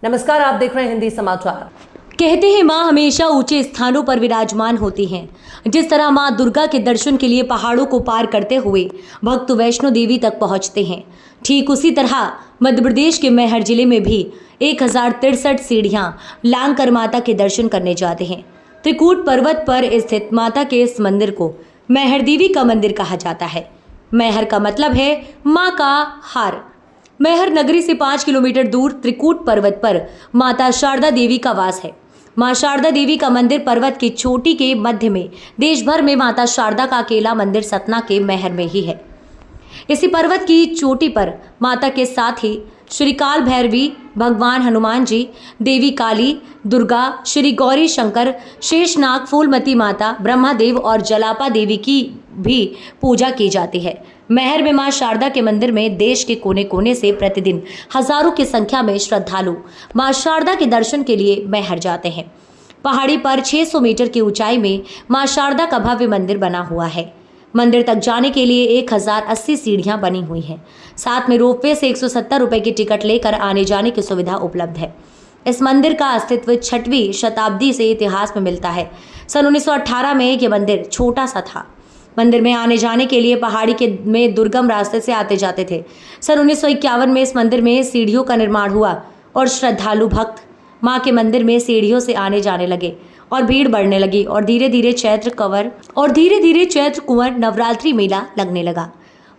नमस्कार, आप देख रहे हैं हिंदी समाचार। कहते हैं माँ हमेशा ऊंचे स्थानों पर विराजमान होती हैं। जिस तरह माँ दुर्गा के दर्शन के लिए पहाड़ों को पार करते हुए भक्त वैष्णो देवी तक पहुँचते हैं, ठीक उसी तरह मध्य प्रदेश के मैहर जिले में भी 1063 सीढ़ियाँ लांघकर माता के दर्शन करने जाते हैं। त्रिकूट पर्वत पर स्थित माता के इस मंदिर को मैहर देवी का मंदिर कहा जाता है। मैहर का मतलब है माँ का हार। मैहर नगरी से 5 किलोमीटर दूर त्रिकूट पर्वत पर माता शारदा देवी का वास है। मां शारदा देवी का मंदिर पर्वत की चोटी के मध्य में। देश भर में माता शारदा का अकेला मंदिर सतना के मैहर में ही है। इसी पर्वत की चोटी पर माता के साथ ही श्री काल भैरवी, भगवान हनुमान जी, देवी काली, दुर्गा, श्री गौरी शंकर, शेषनाग, फूलमती माता, ब्रह्मादेव और जलापा देवी की भी पूजा की जाती है। मैहर में मां शारदा के मंदिर में देश के कोने कोने से प्रतिदिन हजारों की संख्या में श्रद्धालु मां शारदा के दर्शन के लिए मैहर जाते हैं। पहाड़ी पर 600 मीटर की ऊंचाई में मां शारदा का भव्य मंदिर बना हुआ है। मंदिर तक जाने के लिए 1080 सीढ़ियां बनी हुई हैं। साथ में रोपवे से 170 रुपए की टिकट लेकर आने जाने की सुविधा उपलब्ध है। इस मंदिर का अस्तित्व 6वीं शताब्दी से इतिहास में मिलता है। सन 1918 में यह मंदिर छोटा सा था। मंदिर में आने जाने के लिए पहाड़ी के में दुर्गम रास्ते से आते जाते थे। सन 1951 में इस मंदिर में सीढ़ियों का निर्माण हुआ और श्रद्धालु भक्त मां के मंदिर में सीढ़ियों से आने जाने लगे और भीड़ बढ़ने लगी और धीरे धीरे चैत्र कुंवर नवरात्रि मेला लगने लगा।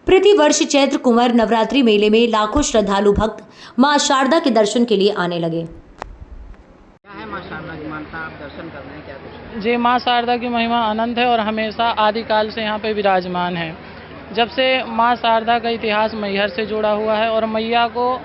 प्रति वर्ष चैत्र कुंवर नवरात्रि मेले में लाखों श्रद्धालु भक्त मां शारदा के दर्शन के लिए आने लगे। क्या है मां शारदा की मानता, आप दर्शन कर रहे हैं, क्या कुछ है? जी, माँ शारदा की महिमा अनंत है और हमेशा आदिकाल से यहाँ पे विराजमान है। जब से माँ शारदा का इतिहास मैहर से जुड़ा हुआ है और मैया को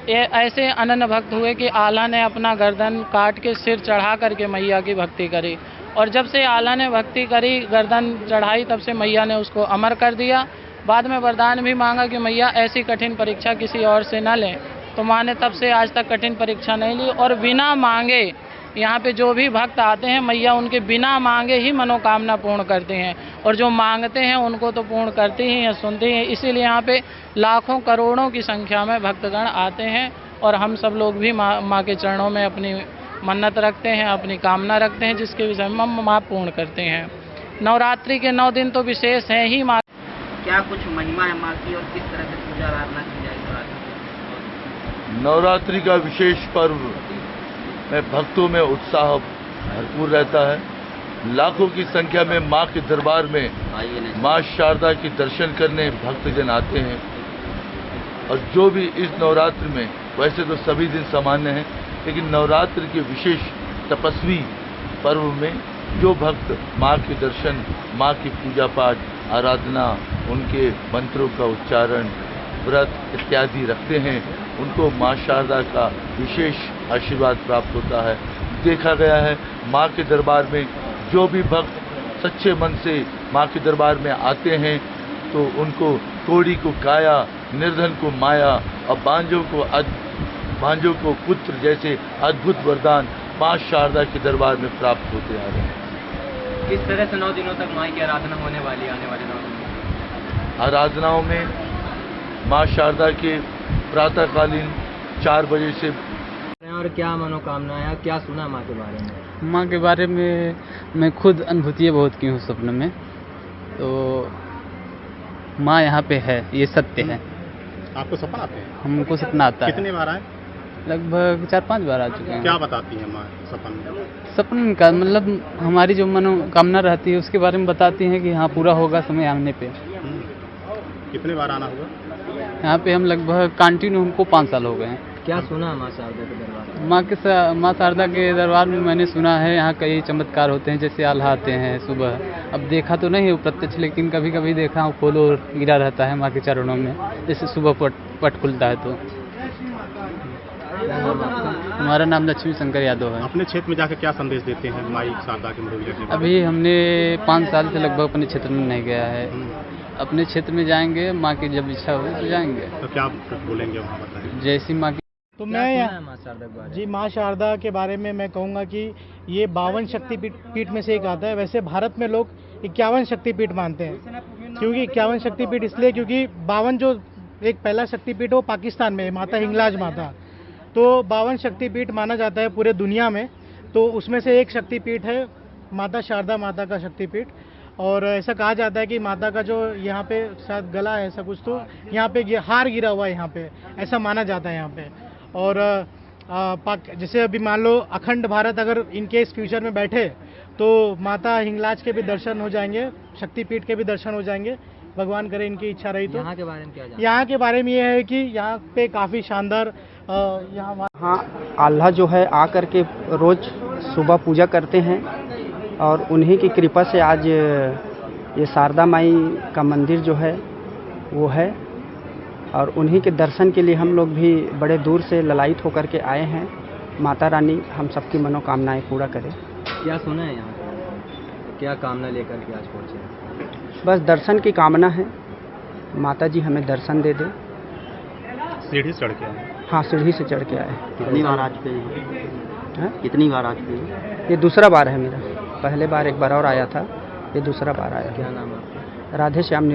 ऐसे अनन्य भक्त हुए कि आला ने अपना गर्दन काट के सिर चढ़ा करके मैया की भक्ति करी और जब से आला ने भक्ति करी, गर्दन चढ़ाई, तब से मैया ने उसको अमर कर दिया। बाद में वरदान भी मांगा कि मैया ऐसी कठिन परीक्षा किसी और से न लें, तो माँ ने तब से आज तक कठिन परीक्षा नहीं ली और बिना मांगे यहाँ पे जो भी भक्त आते हैं मैया उनके बिना मांगे ही मनोकामना पूर्ण करते हैं और जो मांगते हैं उनको तो पूर्ण करती ही हैं, सुनती हैं। इसीलिए यहाँ पे लाखों करोड़ों की संख्या में भक्तगण आते हैं और हम सब लोग भी माँ के चरणों में अपनी मन्नत रखते हैं, अपनी कामना रखते हैं, जिसके विषय में माँ पूर्ण करते हैं। नवरात्रि के 9 दिन तो विशेष हैं ही माँ। क्या कुछ महिमा है माँ की और किस तरह से पूजा आराधना की जाए? नवरात्रि का विशेष पर्व में भक्तों में उत्साह भरपूर रहता है। लाखों की संख्या में मां के दरबार में मां शारदा के दर्शन करने भक्तजन आते हैं और जो भी इस नवरात्रि में, वैसे तो सभी दिन सामान्य हैं, लेकिन नवरात्रि के विशेष तपस्वी पर्व में जो भक्त मां के दर्शन, मां की पूजा पाठ, आराधना, उनके मंत्रों का उच्चारण, व्रत इत्यादि रखते हैं, उनको मां शारदा का विशेष आशीर्वाद प्राप्त होता है। देखा गया है मां के दरबार में जो भी भक्त सच्चे मन से मां के दरबार में आते हैं तो उनको कोड़ी को काया, निर्धन को माया और बांझों को पुत्र जैसे अद्भुत वरदान मां शारदा के दरबार में प्राप्त होते आ रहे हैं। किस तरह से 9 दिनों तक माँ की आराधना होने वाली है आने वाले 9 दिनों? आराधनाओं में मां शारदा के प्रातःकालीन 4 बजे से। और क्या मनोकामना है, क्या सुना माँ के बारे में? माँ के बारे में मैं खुद अनुभूति बहुत की हूँ सपने में, तो माँ यहाँ पे है, ये सत्य है। आपको सपना आते हैं? हमको सपना आता है। कितने बार आए? लगभग 4-5 बार आ चुके हैं। क्या बताती है माँ सपन में? सपन का मतलब हमारी जो मनोकामना रहती है उसके बारे में बताती हैं कि हाँ पूरा होगा समय आने पे। कितने बार आना होगा? यहाँ पे हम लगभग कंटिन्यू हमको 5 साल हो गए हैं। क्या सुना माँ शारदा के दरबार? माँ शारदा के दरबार में मैंने सुना है यहाँ कई चमत्कार होते हैं, जैसे आल्हा आते हैं सुबह। अब देखा तो नहीं है प्रत्यक्ष, लेकिन कभी कभी देखा हूँ, फूल और गिरा रहता है माँ के चरणों में, जैसे सुबह पट खुलता है। तो हमारा नाम लक्ष्मी शंकर यादव है। अपने क्षेत्र में जाकर क्या संदेश देते हैं माई शारदा के मंदिर? अभी हमने 5 साल से लगभग अपने क्षेत्र में नहीं गया है। अपने क्षेत्र में जाएंगे, माँ की जब इच्छा हो तो जाएंगे। तो क्या बोलेंगे वहाँ, बताएं। जैसी माँ की। तो मैं माँ शारदा के बारे में मैं कहूँगा कि ये 52 शक्तिपीठ में से एक आता है। वैसे भारत में लोग 51 शक्तिपीठ मानते हैं, क्योंकि 51 शक्तिपीठ इसलिए क्योंकि 52 जो एक पहला शक्तिपीठ वो पाकिस्तान में है, माता हिंगलाज माता, तो 52 शक्तिपीठ माना जाता है पूरे दुनिया में। तो उसमें से एक शक्तिपीठ है माता शारदा माता का शक्तिपीठ। और ऐसा कहा जाता है कि माता का जो यहाँ पे शायद गला है ऐसा कुछ, तो यहाँ पे हार गिरा हुआ है यहाँ पे, ऐसा माना जाता है यहाँ पे। और जैसे अभी मान लो अखंड भारत अगर इनकेस फ्यूचर में बैठे तो माता हिंगलाज के भी दर्शन हो जाएंगे, शक्तिपीठ के भी दर्शन हो जाएंगे, भगवान करे इनकी इच्छा रही तो। यहाँ के बारे में क्या जानते यहाँ के बारे में ये है कि यहाँ पे काफ़ी शानदार यहाँ आल्हा जो है आकर के रोज़ सुबह पूजा करते हैं और उन्हीं की कृपा से आज ये शारदा माई का मंदिर जो है वो है। और उन्हीं के दर्शन के लिए हम लोग भी बड़े दूर से ललायित होकर के आए हैं। माता रानी हम सबकी मनोकामनाएं पूरा करें। क्या सुना है यहाँ पे? क्या कामना लेकर के आज पहुँचे? बस दर्शन की कामना है, माता जी हमें दर्शन दे दे। सीढ़ी चढ़ के आए? हाँ, सीढ़ी से चढ़ के आए। कितनी बार आ चुके हैं? कितनी बार आ चुके हैं? ये दूसरा बार है मेरा। पहले बार एक बार और आया था, ये दूसरा बार आया। क्या नाम है आपका? राधे श्याम।